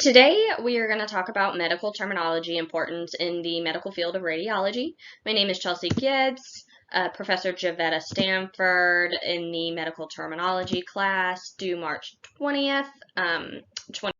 Today, we are going to talk about medical terminology importance in the medical field of radiology. My name is Chelsea Gibbs, Professor Javetta Stanford in the medical terminology class due March 20th, 20.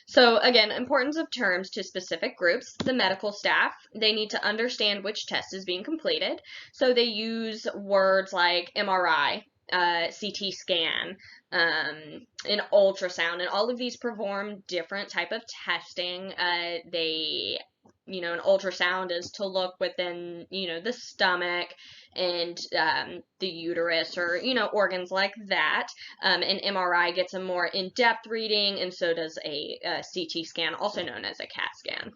So again, importance of terms to specific groups. The medical staff, they need to understand which test is being completed. So they use words like MRI, CT scan, an ultrasound, and all of these perform different type of testing. An ultrasound is to look within, the stomach and the uterus or, organs like that. An MRI gets a more in-depth reading, and so does a CT scan, also known as a CAT scan.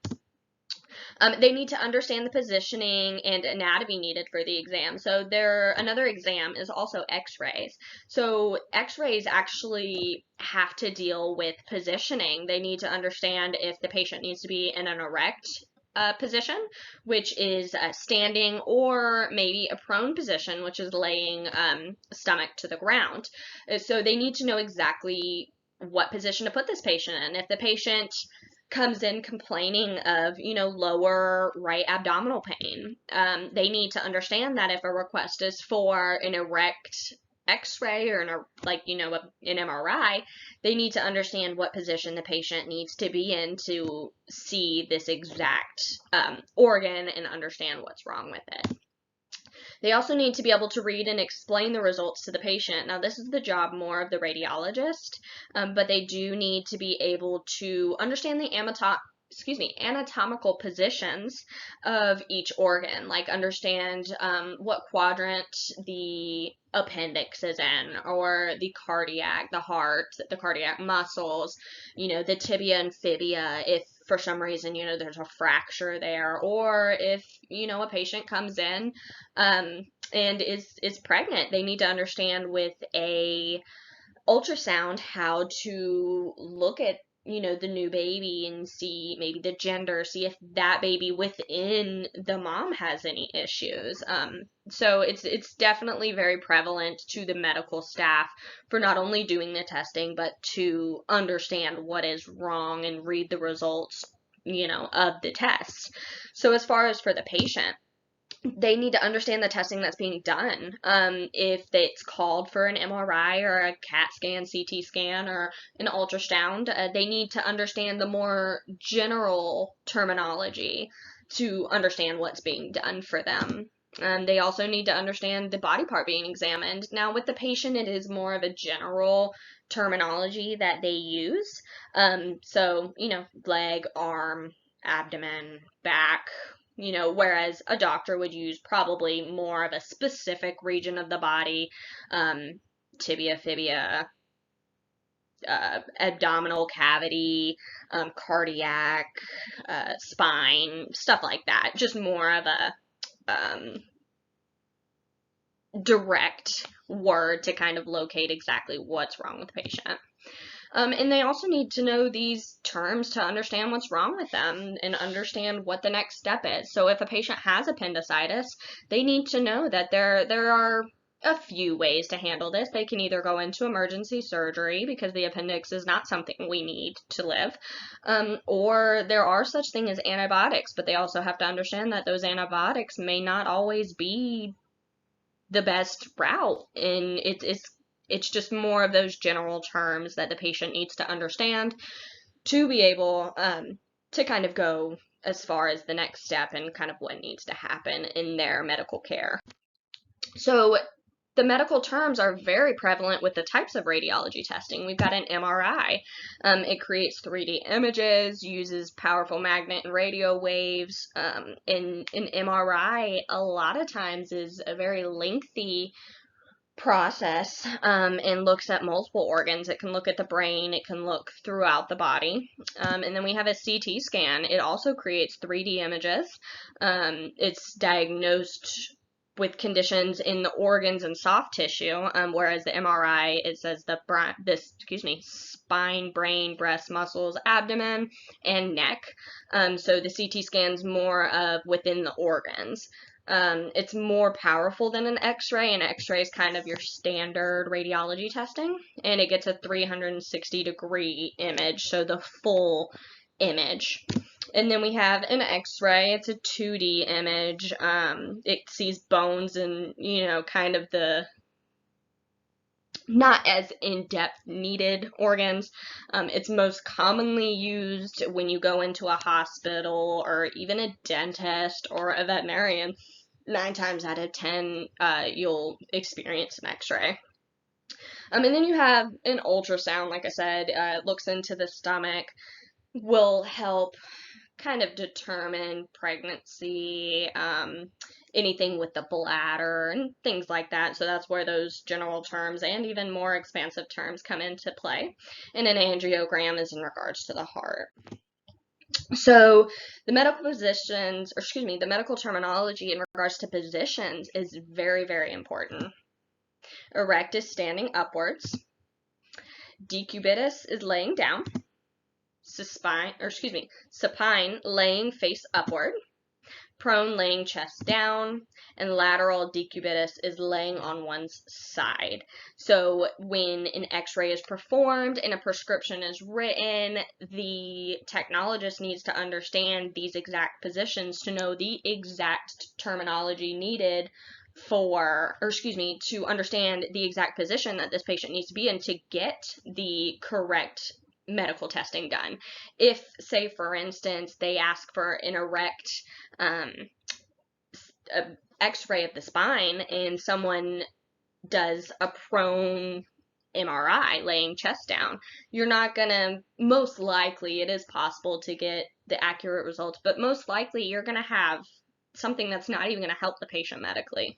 They need to understand the positioning and anatomy needed for the exam. So another exam is also x-rays. So x-rays actually have to deal with positioning. They need to understand if the patient needs to be in an erect position, which is standing, or maybe a prone position, which is laying stomach to the ground. So they need to know exactly what position to put this patient in. If the patient comes in complaining of, lower right abdominal pain, they need to understand that if a request is for an erect x-ray or an MRI, they need to understand what position the patient needs to be in to see this exact organ and understand what's wrong with it. They also need to be able to read and explain the results to the patient. Now, this is the job more of the radiologist, but they do need to be able to understand the anatomical positions of each organ, like understand what quadrant the appendix is in, or the cardiac, the heart, the cardiac muscles, the tibia and fibia, if for some reason, there's a fracture there, or if, a patient comes in and is pregnant, they need to understand with a ultrasound how to look at the new baby and see maybe the gender, see if that baby within the mom has any issues. So it's definitely very prevalent to the medical staff for not only doing the testing, but to understand what is wrong and read the results of the tests. So as far as for the patient, they need to understand the testing that's being done. If it's called for an MRI or a CAT scan, CT scan, or an ultrasound, they need to understand the more general terminology to understand what's being done for them. They also need to understand the body part being examined. Now, with the patient, it is more of a general terminology that they use. So, leg, arm, abdomen, back, whereas a doctor would use probably more of a specific region of the body, tibia, fibia, abdominal cavity, cardiac, spine, stuff like that. Just more of a direct word to kind of locate exactly what's wrong with the patient. And they also need to know these terms to understand what's wrong with them and understand what the next step is. So if a patient has appendicitis, they need to know that there are a few ways to handle this. They can either go into emergency surgery because the appendix is not something we need to live, or there are such things as antibiotics, but they also have to understand that those antibiotics may not always be the best route, and it's just more of those general terms that the patient needs to understand to be able to kind of go as far as the next step and kind of what needs to happen in their medical care. So the medical terms are very prevalent with the types of radiology testing. We've got an MRI. It creates 3D images, uses powerful magnet and radio waves. In an MRI, a lot of times is a very lengthy process and looks at multiple organs. It can look at the brain, it can look throughout the body. And then we have a CT scan. It also creates 3D images. It's diagnosed with conditions in the organs and soft tissue, whereas the MRI, it says spine, brain, breast, muscles, abdomen, and neck. So the CT scan's more of within the organs. It's more powerful than an X-ray. An X-ray is kind of your standard radiology testing, and it gets a 360-degree image, so the full image. And then we have an X-ray. It's a 2D image. It sees bones and, kind of the not as in-depth needed organs. It's most commonly used when you go into a hospital or even a dentist or a veterinarian. 9 times out of 10, you'll experience an X-ray. And then you have an ultrasound, like I said, looks into the stomach, will help kind of determine pregnancy, anything with the bladder and things like that. So that's where those general terms and even more expansive terms come into play. And an angiogram is in regards to the heart. So the the medical terminology in regards to positions is very, very important. Erect is standing upwards. Decubitus is laying down. Supine, laying face upward. Prone, laying chest down, and lateral decubitus is laying on one's side. So when an X-ray is performed and a prescription is written, the technologist needs to understand these exact positions to know the exact terminology needed to understand the exact position that this patient needs to be in to get the correct medical testing done. If, say, for instance, they ask for an erect X-ray of the spine and someone does a prone MRI laying chest down, you're not gonna, most likely, it is possible to get the accurate results, but most likely you're gonna have something that's not even gonna help the patient medically.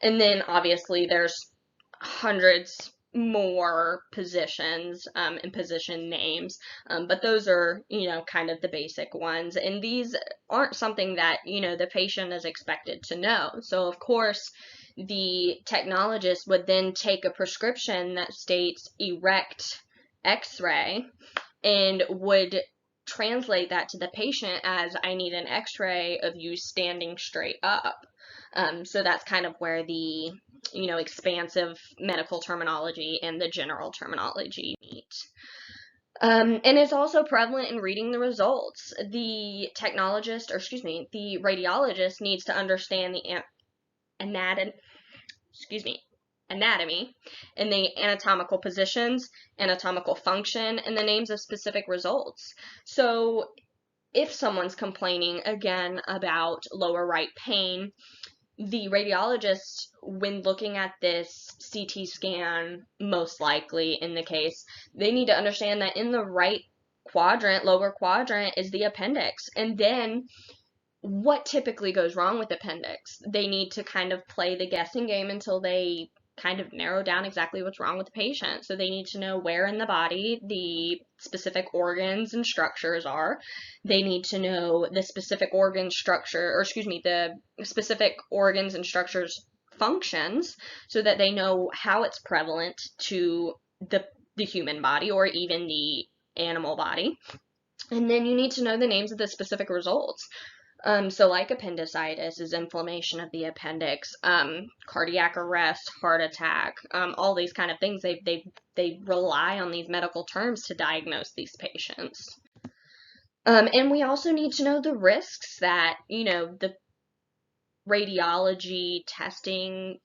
And then obviously there's hundreds more positions and position names, but those are, kind of the basic ones, and these aren't something that, the patient is expected to know. So of course the technologist would then take a prescription that states erect X-ray and would translate that to the patient as, I need an X-ray of you standing straight up. So that's kind of where the expansive medical terminology and the general terminology meet. And it's also prevalent in reading the results. The radiologist needs to understand the anatomy and the anatomical positions, anatomical function, and the names of specific results. So if someone's complaining, again, about lower right pain, the radiologist, when looking at this CT scan, most likely in the case, they need to understand that in the right quadrant, lower quadrant, is the appendix. And then what typically goes wrong with the appendix? They need to kind of play the guessing game until they kind of narrow down exactly what's wrong with the patient. So they need to know where in the body the specific organs and structures are. They need to know the specific organ structure, the specific organs and structures functions, so that they know how it's prevalent to the human body or even the animal body. And then you need to know the names of the specific results. So like appendicitis is inflammation of the appendix, cardiac arrest, heart attack, all these kind of things, they rely on these medical terms to diagnose these patients. And we also need to know the risks that, the radiology testing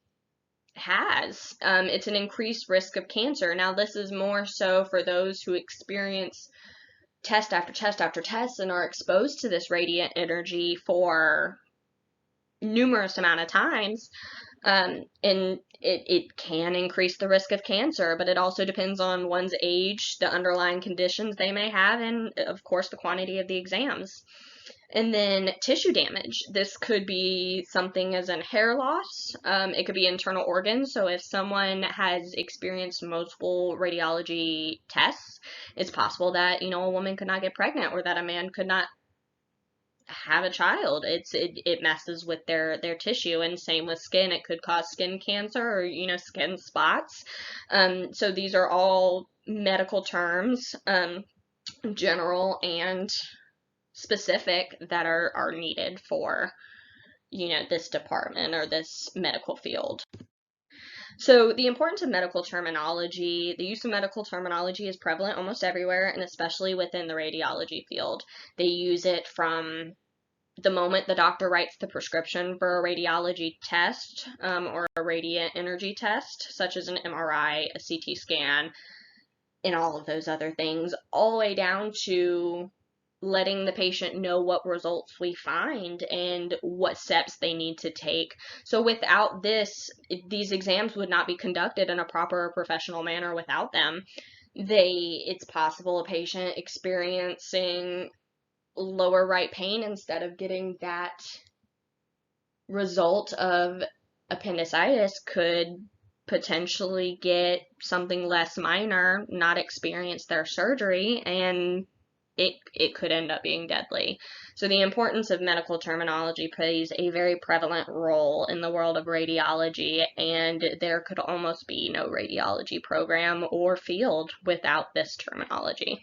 has. It's an increased risk of cancer. Now, this is more so for those who experience test after test after test and are exposed to this radiant energy for numerous amount of times, and it can increase the risk of cancer, but it also depends on one's age, the underlying conditions they may have, and of course the quantity of the exams. And then tissue damage. This could be something as in hair loss. It could be internal organs. So if someone has experienced multiple radiology tests, it's possible that, a woman could not get pregnant, or that a man could not have a child. It messes with their tissue, and same with skin. It could cause skin cancer, or skin spots. So these are all medical terms, general and specific, that are needed for this department or this medical field. So the importance of medical terminology, the use of medical terminology is prevalent almost everywhere, and especially within the radiology field. They use it from the moment the doctor writes the prescription for a radiology test, or a radiant energy test, such as an MRI, a CT scan, and all of those other things, all the way down to letting the patient know what results we find and what steps they need to take. So without this, these exams would not be conducted in a proper professional manner without them. It's possible a patient experiencing lower right pain, instead of getting that result of appendicitis, could potentially get something less minor, not experience their surgery, and it could end up being deadly. So the importance of medical terminology plays a very prevalent role in the world of radiology, and there could almost be no radiology program or field without this terminology.